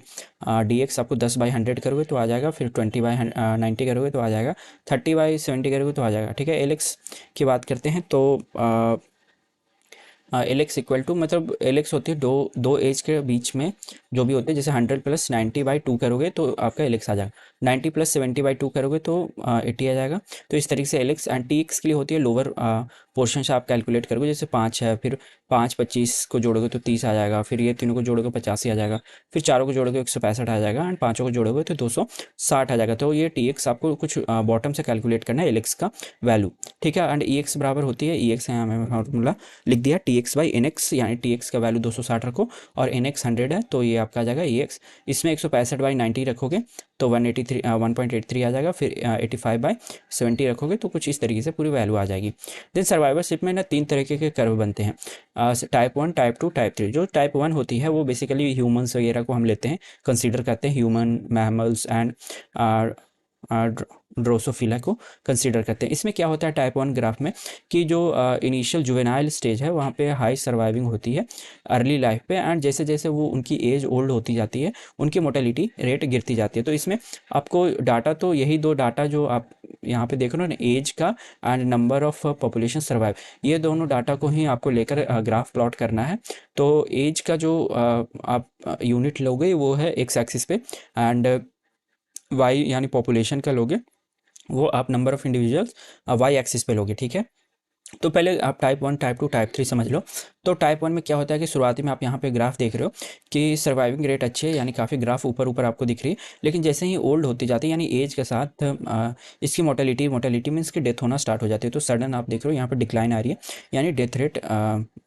डी एक्स आपको 10/100 करोगे तो आ जाएगा, फिर 20/90 करोगे तो आ जाएगा, 30/70 करोगे तो आ जाएगा। ठीक है, एल एक्स की बात करते हैं तो एल एक्स इक्वल टू, मतलब एल एक्स होती है दो दो एज के बीच में जो भी होते हैं। जैसे 100 + 90/2 करोगे तो आपका एल एक्स आ जाएगा, 90 + 70/2 करोगे तो 80 आ जाएगा। तो इस तरीके से L x and T x के लिए होती है लोअर पोर्शन से आप कैलकुलेट करोगे। जैसे 5 है, फिर 5 25 को जोड़ोगे तो 30 आ जाएगा, फिर ये तीनों को जोड़ोगे 85 आ जाएगा, फिर चारों को जोड़ोगे 165 आ जाएगा, एंड पाँचों को जोड़ोगे तो 260 आ जाएगा। तो ये टी एक्स आपको कुछ बॉटम से कैलकुलेट करना है एल एक्स का वैल्यू। ठीक है, एंड ई एक्स बराबर होती है, ई एक्स यहाँ मैंने फॉर्मूला लिख दिया, t x by N x, यानी टी एक्स का वैल्यू 260 रखो और एन एक्स 100 है, तो ये आपका आ जाएगा ई एक्स। इसमें 165/90 रखोगे तो 1.83 आ जाएगा, फिर 85/70 रखोगे तो कुछ इस तरीके से पूरी वैल्यू आ जाएगी। देन सर्वाइवरशिप में ना तीन तरीके के कर्व बनते हैं, टाइप 1, टाइप 2, टाइप 3। जो टाइप 1 होती है वो बेसिकली ह्यूमंस वगैरह को हम लेते हैं, कंसीडर करते हैं, ह्यूमन, मैमल्स एंड ड्रोसोफिला को कंसीडर करते हैं। इसमें क्या होता है टाइप 1 ग्राफ में, कि जो इनिशियल जुवेनाइल स्टेज है वहाँ पे हाई सर्वाइविंग होती है अर्ली लाइफ पे, एंड जैसे जैसे वो उनकी एज ओल्ड होती जाती है उनकी मोर्टेलिटी रेट गिरती जाती है। तो इसमें आपको डाटा, तो यही दो डाटा जो आप यहाँ पे देख रहे हो ना, एज का and number of population survive, ये दोनों डाटा को ही आपको लेकर ग्राफ प्लॉट करना है। तो एज का जो आप यूनिट लोगे वो है एक्स एक्सिस पे, एंड वाई यानी पॉपुलेशन का लोगे वो आप number of individuals y axis पे लोगे। ठीक है, तो पहले आप टाइप 1, टाइप 2, टाइप 3 समझ लो। तो टाइप 1 में क्या होता है कि शुरुआती में आप यहाँ पे ग्राफ देख रहे हो कि सर्वाइविंग रेट अच्छी है, यानी काफ़ी ग्राफ ऊपर ऊपर आपको दिख रही है, लेकिन जैसे ही ओल्ड होती जाती है यानी एज के साथ इसकी मोर्टेलिटी मोर्टेलिटी मीन्स की डेथ होना स्टार्ट हो जाती है। तो सडन आप देख रहे हो यहाँ पर डिक्लाइन आ रही है, यानी डेथ रेट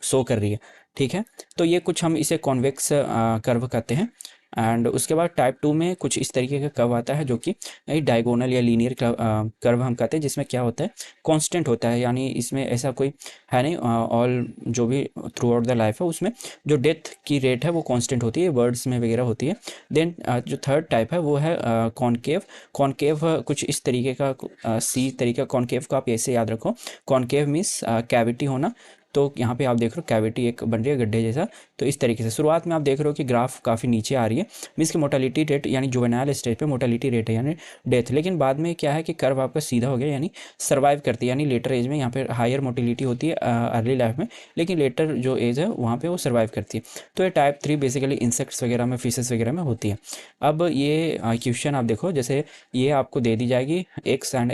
शो कर रही है। ठीक है, तो ये कुछ हम इसे कॉन्वेक्स कर्व कहते हैं। एंड उसके बाद टाइप 2 में कुछ इस तरीके का कर्व आता है जो कि डायगोनल या लीनियर कर्व हम कहते हैं, जिसमें क्या होता है कांस्टेंट होता है, यानी इसमें ऐसा कोई है नहीं, ऑल जो भी थ्रू आउट द लाइफ है उसमें जो डेथ की रेट है वो कांस्टेंट होती है, वर्ड्स में वगैरह होती है। देन जो थर्ड टाइप है वो है कॉनकेव। कॉनकेव कुछ इस तरीके का सी तरीका, कॉनकेव को आप ऐसे याद रखो, कॉनकेव मीन्स कैविटी होना। तो यहाँ पे आप देख रहे हो कैविटी एक बन रही है गड्ढे जैसा। तो इस तरीके से शुरुआत में आप देख रहे हो कि ग्राफ काफ़ी नीचे आ रही है, मीन्स की मोर्टेलिटी रेट यानी जुवेनाइल स्टेज पे मोर्टेलिटी रेट है यानी डेथ, लेकिन बाद में क्या है कि कर्व आपका सीधा हो गया, यानी सर्वाइव करती है, यानी लेटर एज में यहाँ पे हायर मोर्टेलिटी होती है अर्ली लाइफ में, लेकिन लेटर जो एज है वहाँ पे वो सर्वाइव करती है। तो ये टाइप 3 बेसिकली इंसेक्ट्स वगैरह में, फिशेस वगैरह में होती है। अब ये क्वेश्चन आप देखो, जैसे ये आपको दे दी जाएगी एक्स एंड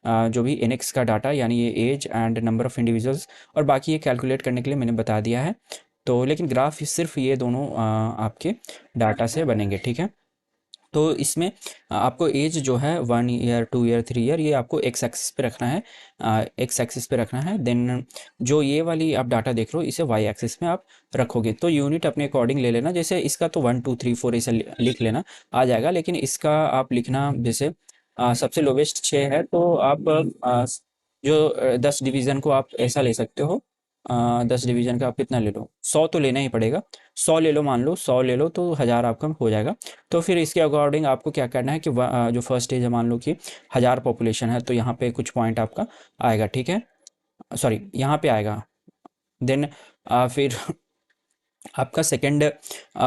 जो भी एन एक्स का डाटा, यानी ये age and number of individuals, और बाकी ये कैलकुलेट करने के लिए मैंने बता दिया है। तो लेकिन ग्राफ सिर्फ ये दोनों आपके डाटा से बनेंगे। ठीक है, तो इसमें आपको एज जो है 1 ईयर, 2 ईयर, 3 ईयर, ये आपको एक्स एक्सिस पे रखना है, एक्स एक्सिस पे रखना है। देन जो ये वाली आप डाटा देख रहे हो इसे वाई एक्सिस में आप रखोगे। तो यूनिट अपने अकॉर्डिंग ले लेना, जैसे इसका तो 1 2 3 4 ऐसे लिख लेना आ जाएगा, लेकिन इसका आप लिखना जैसे सबसे लोवेस्ट 6 है तो आप जो 10 डिवीज़न को आप ऐसा ले सकते हो। 10 डिवीज़न का आप कितना ले लो, 100 तो लेना ही पड़ेगा, 100 ले लो, मान लो 100 ले लो तो 1000 आपका हो जाएगा। तो फिर इसके अकॉर्डिंग आपको क्या करना है कि जो फर्स्ट स्टेज है मान लो कि 1000 पॉपुलेशन है, तो यहाँ पे कुछ पॉइंट आपका आएगा। ठीक है, सॉरी यहाँ पे आएगा। देन फिर आपका सेकंड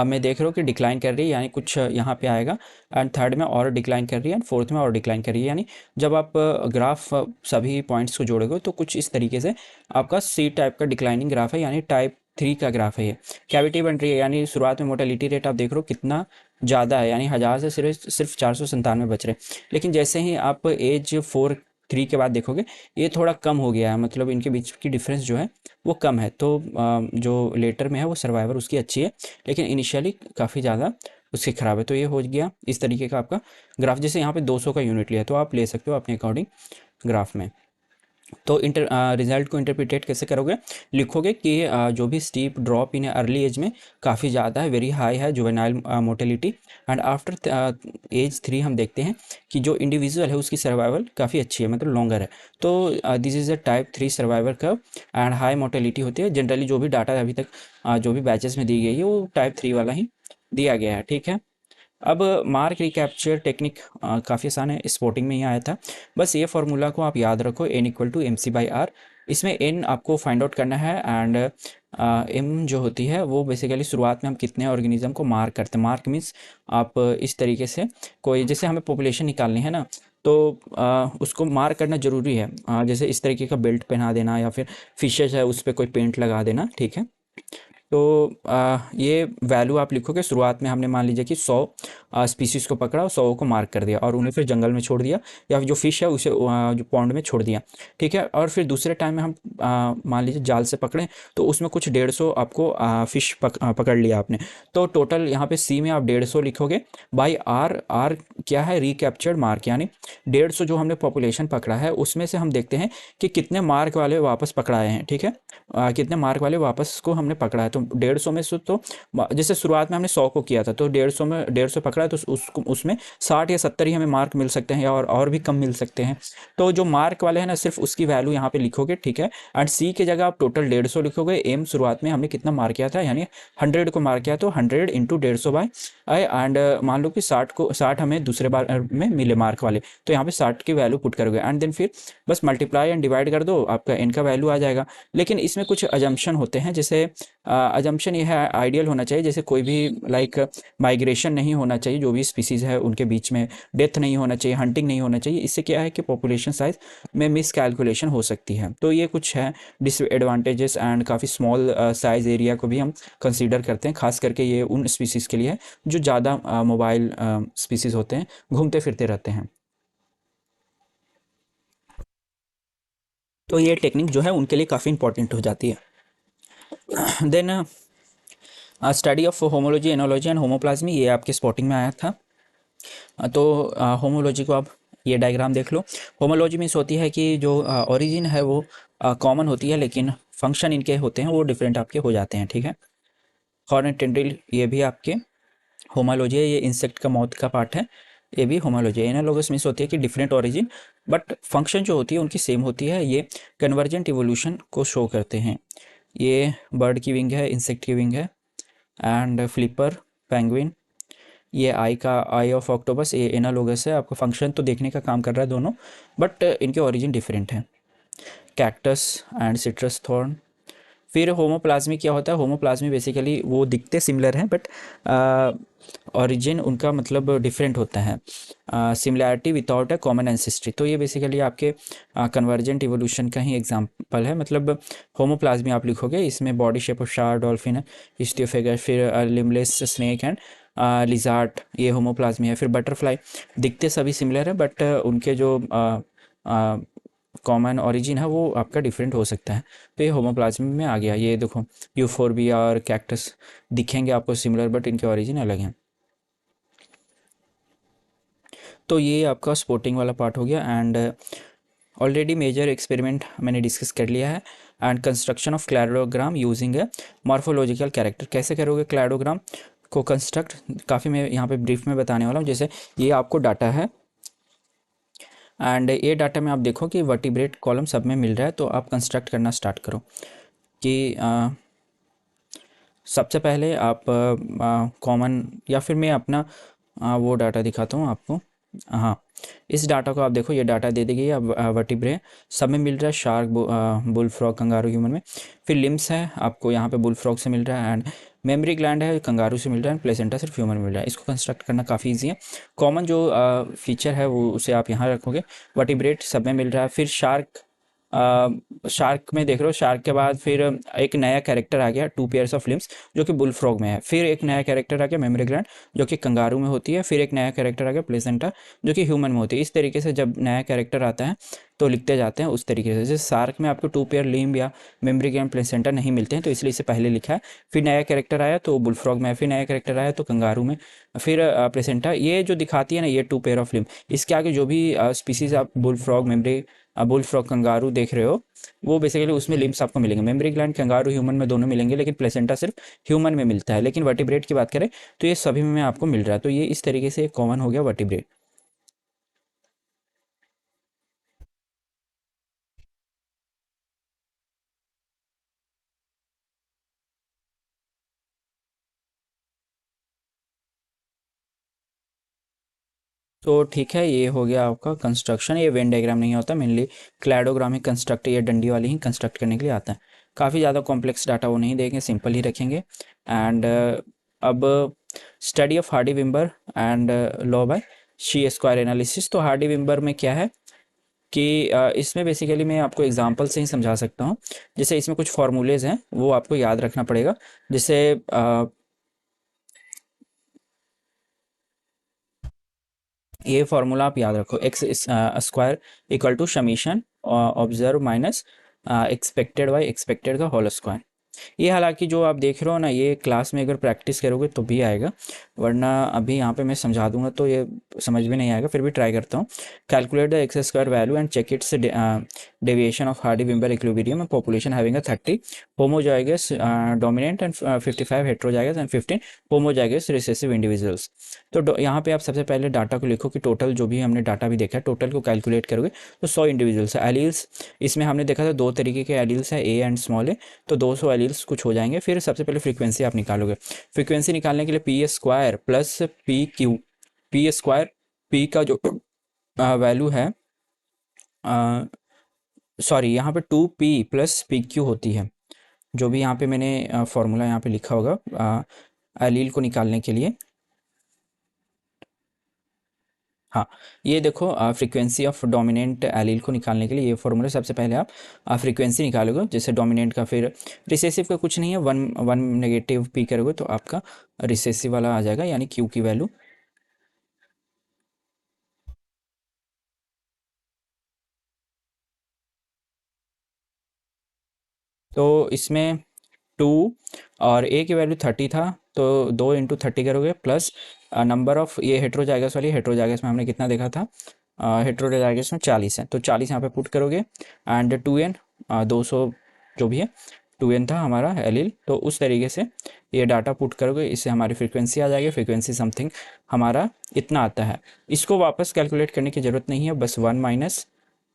में देख रहे हो कि डिक्लाइन कर रही है, यानी कुछ यहाँ पे आएगा। एंड थर्ड में और डिक्लाइन कर रही है, एंड फोर्थ में और डिक्लाइन कर रही है। यानी जब आप ग्राफ सभी पॉइंट्स को जोड़ोगे तो कुछ इस तरीके से आपका सी टाइप का डिक्लाइनिंग ग्राफ है, यानी टाइप 3 का ग्राफ है ये। कैविटी बन रही है, यानी शुरुआत में मोटेलिटी रेट आप देख रहे हो कितना ज़्यादा है, यानी 1000 से सिर्फ 497 बच रहे। लेकिन जैसे ही आप एज 4 3 के बाद देखोगे ये थोड़ा कम हो गया है, मतलब इनके बीच की डिफरेंस जो है वो कम है। तो जो लेटर में है वो सर्वाइवर उसकी अच्छी है, लेकिन इनिशियली काफ़ी ज़्यादा उसकी ख़राब है। तो ये हो गया इस तरीके का आपका ग्राफ। जैसे यहाँ पे 200 का यूनिट लिया तो आप ले सकते हो अपने अकॉर्डिंग ग्राफ में। तो रिजल्ट को इंटरप्रिटेट कैसे करोगे, लिखोगे कि जो भी steep drop in early age में काफ़ी ज़्यादा है, वेरी हाई है juvenile mortality, and after age 3 हम देखते हैं कि जो इंडिविजुअल है उसकी सर्वाइवल काफ़ी अच्छी है, मतलब लॉन्गर है। तो this is a type 3 survival curve and high mortality होती है। जनरली जो भी डाटा अभी तक जो भी बैचेस में दी गई है वो टाइप 3 वाला ही दिया गया है, ठीक है। अब मार्क रिकैप्चर टेक्निक काफ़ी आसान है, स्पोर्टिंग में ही आया था। बस ये फार्मूला को आप याद रखो, n equal to m c by r. इसमें एन आपको फाइंड आउट करना है, एंड एम जो होती है वो बेसिकली शुरुआत में हम कितने ऑर्गेनिज्म को मार्क करते हैं। मार्क मीन्स आप इस तरीके से कोई, जैसे हमें पॉपुलेशन निकालनी है ना, तो उसको मार्क करना ज़रूरी है। जैसे इस तरीके का बेल्ट पहना देना, या फिर फिशेज है उस पर कोई पेंट लगा देना, ठीक है। तो ये वैल्यू आप लिखोगे, शुरुआत में हमने मान लीजिए कि 100 स्पीसीज़ को पकड़ा और 100 को मार्क कर दिया और उन्हें फिर जंगल में छोड़ दिया, या फिर जो फ़िश है उसे जो पॉन्ड में छोड़ दिया, ठीक है। और फिर दूसरे टाइम में हम मान लीजिए जाल से पकड़े तो उसमें कुछ 150 आपको फ़िश पकड़ लिया आपने। तो टोटल यहाँ पे सी में आप 150 लिखोगे बाई आर। आर क्या है, रिकैप्चर्ड मार्क, यानी 150 जो हमने पॉपुलेशन पकड़ा है उसमें से हम देखते हैं कि कितने मार्क वाले वापस पकड़ाए हैं, ठीक है। कितने मार्क वाले वापस को हमने पकड़ा है। तो 150 में से तो जैसे शुरुआत में हमने 100 को किया था, तो 150 में 150 पकड़ा है, तो उसको उसमें 60 या 70 ही हमें मार्क मिल सकते हैं, या और भी कम मिल सकते हैं। तो जो मार्क वाले हैं ना, सिर्फ उसकी वैल्यू यहाँ पे लिखोगे, ठीक है। एंड सी की जगह आप टोटल 150 लिखोगे। एम शुरुआत में हमने कितना मार्क किया था, यानी 100 को मार्क किया, तो 100 इंटू 150 बाय एंड मान लो कि 60 हमें दूसरे बार में मिले मार्क वाले, तो यहाँ पे 60 की वैल्यू पुट करोगे, एंड देन फिर बस मल्टीप्लाई एंड डिवाइड कर दो, आपका एन का वैल्यू आ जाएगा। लेकिन इसमें कुछ अजम्पशन होते हैं, जैसे अजम्पशन ये है आइडियल होना चाहिए, जैसे कोई भी लाइक माइग्रेशन नहीं होना चाहिए, जो भी स्पीसीज़ है उनके बीच में डेथ नहीं होना चाहिए, हंटिंग नहीं होना चाहिए। इससे क्या है कि पॉपुलेशन साइज में मिस कैलकुलेशन हो सकती है। तो ये कुछ है डिसएडवांटेजेस, एंड काफ़ी स्मॉल साइज एरिया को भी हम कंसीडर करते हैं, खास करके ये उन स्पीसीज़ के लिए है जो ज़्यादा मोबाइल स्पीसीज़ होते हैं, घूमते फिरते रहते हैं। तो ये टेक्निक जो है उनके लिए काफ़ी इंपॉर्टेंट हो जाती है। Then study of homology, analogy and homoplasmy, ये आपके स्पॉटिंग में आया था। तो होमोलॉजी को आप ये डायग्राम देख लो। होमोलॉजी मीन्स होती है कि जो ओरिजिन है वो कॉमन होती है, लेकिन फंक्शन इनके होते हैं वो डिफरेंट आपके हो जाते हैं, ठीक है। हॉर्न एंड टेंड्रिल ये भी आपके होमोलॉजी है, ये इंसेक्ट का माउथ का पार्ट है, ये भी होमोलॉजी है। एनालॉगस मीन्स होती है कि डिफरेंट ओरिजिन बट फंक्शन जो होती है उनकी सेम होती है, ये कन्वर्जेंट इवोल्यूशन को शो करते हैं। ये बर्ड की विंग है, इंसेक्ट की विंग है, एंड फ्लिपर पेंगुइन, ये आई ऑफ ऑक्टोपस, ये एनालोगस है। आपको फंक्शन तो देखने का काम कर रहा है दोनों, बट इनके ओरिजिन डिफरेंट हैं। Cactus and citrus thorn. फिर होमोप्लाज्मी क्या होता है, होमोप्लाज्मी बेसिकली वो दिखते सिमिलर हैं बट ओरिजिन उनका मतलब डिफरेंट होता है। Similarity without a common ancestry, तो ये बेसिकली आपके कन्वर्जेंट इवोल्यूशन का ही एग्जांपल है। मतलब होमोप्लाज्मी आप लिखोगे, इसमें body shape of shark, dolphin है, इस्टियोफेगस, फिर लिमलेस स्नेक एंड लिजार्ड, ये होमोप्लाज्मी है। फिर बटरफ्लाई, दिखते सभी सिमिलर है बट उनके जो कॉमन ओरिजिन है वो आपका डिफरेंट हो सकता है। तो ये होमोप्लाज्मी में आ गया। ये देखो यूफोर्बिया और कैक्टस दिखेंगे आपको सिमिलर बट इनके ओरिजिन अलग हैं। तो ये आपका स्पोर्टिंग वाला पार्ट हो गया। एंड ऑलरेडी मेजर एक्सपेरिमेंट मैंने डिस्कस कर लिया है। And construction of cladogram using A morphological character, कैसे करोगे क्लैडोग्राम को कंस्ट्रक्ट, काफ़ी मैं यहाँ पे ब्रीफ में बताने वाला हूँ। जैसे ये आपको डाटा है, एंड ये डाटा में आप देखो कि वर्टिब्रेट कॉलम सब में मिल रहा है, तो आप कंस्ट्रक्ट करना स्टार्ट करो। कि सबसे पहले आप कॉमन, या फिर मैं अपना वो डाटा दिखाता हूँ आपको, हाँ, इस डाटा को आप देखो, ये डाटा दे दी गई है। वर्टिब्रे सब में मिल रहा है, shark, bull frog, kangaroo, human में। फिर लिम्स है आपको यहाँ पे बुल फ्रॉग से मिल रहा है, एंड मेमरी ग्लैंड है कंगारू से मिल रहा है, प्लेसेंटा सिर्फ ह्यूमन में मिल रहा है। इसको कंस्ट्रक्ट करना काफ़ी ईजी है। कॉमन जो फीचर है वो उसे आप यहाँ रखोगे। वर्टिब्रेट सब में मिल रहा है। फिर शार्क, शार्क में देख रहे हो, शार्क के बाद फिर एक नया कैरेक्टर आ गया, टू पेयर्स ऑफ लिम्स, जो कि बुल फ्रॉग में है। फिर एक नया कैरेक्टर आ गया, मेमरी ग्लैंड, जो कि कंगारू में होती है। फिर एक नया कैरेक्टर आ गया, प्लेसेंटा, जो कि ह्यूमन में होती है। इस तरीके से जब नया कैरेक्टर आता है तो लिखते जाते हैं उस तरीके से। जैसे शार्क में आपको टू पेयर लिम्ब या मेमरी ग्लैंड, प्लेसेंटा नहीं मिलते हैं, तो इसलिए इसे पहले लिखा है। फिर नया कैरेक्टर आया तो बुल फ्रॉग में, फिर नया कैरेक्टर आया तो कंगारू में, फिर प्लेसेंटा। ये जो दिखाती है ना, ये टू पेयर ऑफ लिम्ब। इसके आगे जो भी स्पीसीज आप bull frog, memory, bull frog, kangaroo देख रहे हो, वो बेसिकली उसमें लिम्स आपको मिलेंगे। मेमरी ग्लैंड कंगारू ह्यूमन में दोनों मिलेंगे, लेकिन प्लेसेंटा सिर्फ ह्यूमन में मिलता है। लेकिन वर्टिब्रेट की बात करें तो ये सभी में आपको मिल रहा है। तो ये इस तरीके से कॉमन हो गया वर्टिब्रेट। तो ठीक है, ये हो गया आपका कंस्ट्रक्शन। ये वेन डायग्राम नहीं होता, मेनली क्लैडोग्राम ही कंस्ट्रक्ट, ये डंडी वाली ही कंस्ट्रक्ट करने के लिए आता है। काफ़ी ज़्यादा कॉम्प्लेक्स डाटा वो नहीं देंगे, सिंपल ही रखेंगे। एंड अब study of Hardy Weinberg and law by chi square analysis. तो हार्डी विम्बर में क्या है कि इसमें बेसिकली मैं आपको एग्जांपल से ही समझा सकता हूँ। जैसे इसमें कुछ फार्मूलेज हैं, वो आपको याद रखना पड़ेगा। जैसे ये फार्मूला आप याद रखो, x square equal to summation observe minus expected by expected का होल स्क्वायर। ये हालांकि जो आप देख रहे हो ना, ये क्लास में अगर प्रैक्टिस करोगे तो भी आएगा, वरना अभी यहाँ पे मैं समझा दूंगा तो ये समझ में नहीं आएगा। फिर भी ट्राई करता हूँ। Calculate the X square value and check its deviation of Hardy Weinberg equilibrium population having a 30 homozygous dominant and 55 heterozygous and 15 homozygous recessive individuals. तो यहाँ पे आप सबसे पहले डाटा को लिखो कि टोटल जो भी हमने डाटा भी देखा है, टोटल को कैलकुलेट करोगे तो 100 इंडिविजुअल्स है। एलील्स, इसमें हमने देखा था दो तरीके के एलील्स है, ए एंड स्मॉल ए, तो 200 एलील्स कुछ हो जाएंगे। फिर सबसे पहले फ्रीक्वेंसी आप निकालोगे। फ्रीक्वेंसी निकालने के लिए P square plus P Q, P square, P का जो वैल्यू है, सॉरी यहाँ पे 2p प्लस पी क्यू होती है, जो भी यहाँ पे मैंने फॉर्मूला यहाँ पे लिखा होगा एलील को निकालने के लिए। हाँ, ये देखो, फ्रीक्वेंसी ऑफ डोमिनेंट एलील को निकालने के लिए ये फॉर्मूला, सबसे पहले आप फ्रीक्वेंसी निकालोगे जैसे डोमिनेंट का। फिर रिसेसिव का कुछ नहीं है, वन वन नेगेटिव पी करोगे तो आपका रिसेसिव वाला आ जाएगा, यानी क्यू की वैल्यू। तो इसमें 2 और ए की वैल्यू 30 था, तो 2 × 30 करोगे, प्लस नंबर ऑफ, ये हेट्रोजाइगस वाली, हेट्रोजाइगस में हमने कितना देखा था, हेट्रोजाइगस में 40 है, तो 40 यहाँ पे पुट करोगे। एंड 2n, 200 जो भी है, 2n था हमारा एलिल, तो उस तरीके से ये डाटा पुट करोगे, इससे हमारी फ्रीक्वेंसी आ जाएगी। फ्रीक्वेंसी समथिंग हमारा इतना आता है। इसको वापस कैलकुलेट करने की ज़रूरत नहीं है, बस 1 माइनस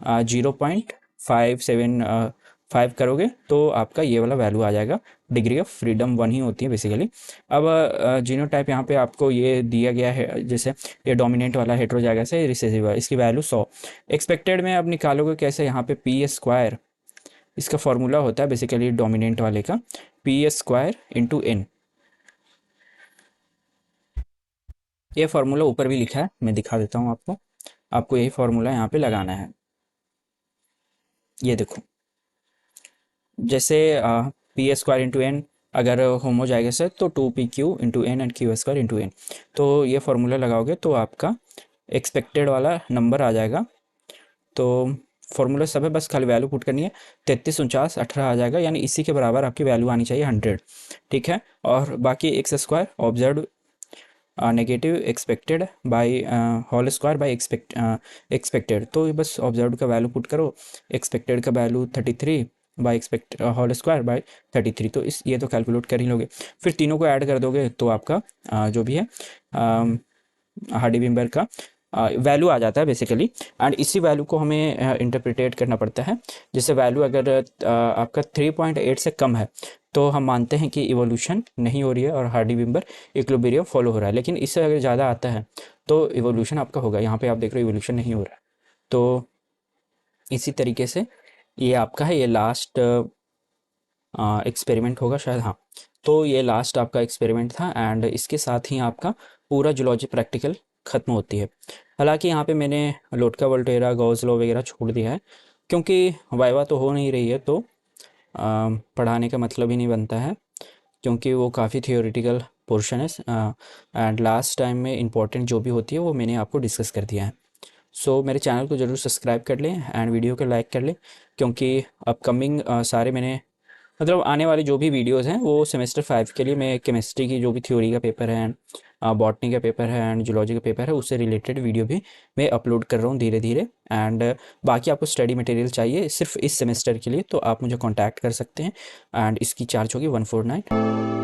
0.575 करोगे तो आपका ये वाला वैल्यू आ जाएगा। डिग्री ऑफ फ्रीडम 1 ही होती है बेसिकली। अब जीनोटाइप यहाँ पे आपको ये दिया गया है, जैसे ये डोमिनेंट वाला हेट्रोजाइगस है, रिसेसिव है, इसकी वैल्यू 100। एक्सपेक्टेड में अब निकालोगे कैसे, यहाँ पे पी स्क्वायर, इसका फॉर्मूला होता है बेसिकली डोमिनेंट वाले का, पी स्क्वायर इंटू एन। ये फार्मूला ऊपर भी लिखा है, मैं दिखा देता हूँ आपको। आपको यही फार्मूला यहाँ पे लगाना है। ये देखो, जैसे पी स्क्वायर इंटू एन अगर होमोजाइगस है तो 2p/q into n and q square into n. तो ये फार्मूला लगाओगे तो आपका एक्सपेक्टेड वाला नंबर आ जाएगा। तो फॉर्मूला सब है, बस खाली वैल्यू पुट करनी है। 33, 49, 18 आ जाएगा, यानी इसी के बराबर आपकी वैल्यू आनी चाहिए 100। ठीक है, और बाकी x square observe negative expected by whole square by expected, तो ये बस ऑब्जर्व का वैल्यू पुट करो। एक्सपेक्टेड का value 33 by expect whole square by 33, तो इस ये तो कैलकुलेट कर ही लोगे। फिर तीनों को ऐड कर दोगे तो आपका जो भी है हार्डी विम्बर का वैल्यू आ जाता है बेसिकली। एंड इसी वैल्यू को हमें इंटरप्रिटेट करना पड़ता है। जैसे वैल्यू अगर आपका 3.8 से कम है तो हम मानते हैं कि इवोल्यूशन नहीं हो रही है और हार्डी-वेबर इक्विलिब्रियम फॉलो हो रहा है। लेकिन इससे अगर ज़्यादा आता है तो इवोल्यूशन आपका होगा। यहाँ पे आप देख रहे हो इवोल्यूशन नहीं हो रहा है। तो इसी तरीके से ये आपका है, ये लास्ट एक्सपेरिमेंट होगा शायद, हाँ। तो ये लास्ट आपका एक्सपेरिमेंट था एंड इसके साथ ही आपका पूरा जूलॉजी प्रैक्टिकल ख़त्म होती है। हालांकि यहाँ पे मैंने लोटका वोल्टेरा गॉस लॉ वगैरह छोड़ दिया है क्योंकि वाइवा तो हो नहीं रही है, तो पढ़ाने का मतलब ही नहीं बनता है क्योंकि वो काफ़ी थियोरेटिकल पोर्शन है एंड लास्ट टाइम में इम्पोर्टेंट जो भी होती है वो मैंने आपको डिस्कस कर दिया है। सो मेरे चैनल को ज़रूर सब्सक्राइब कर लें एंड वीडियो को लाइक कर लें क्योंकि अपकमिंग सारे मैंने मतलब आने वाले जो भी वीडियोस हैं वो सेमेस्टर 5 के लिए मैं केमिस्ट्री की जो भी थ्योरी का पेपर है, बॉटनी का पेपर है एंड जूलॉजी का पेपर है, उससे रिलेटेड वीडियो भी मैं अपलोड कर रहा हूँ धीरे धीरे। एंड बाकी आपको स्टडी मटेरियल चाहिए सिर्फ इस सेमेस्टर के लिए तो आप मुझे कांटेक्ट कर सकते हैं एंड इसकी चार्ज होगी 149।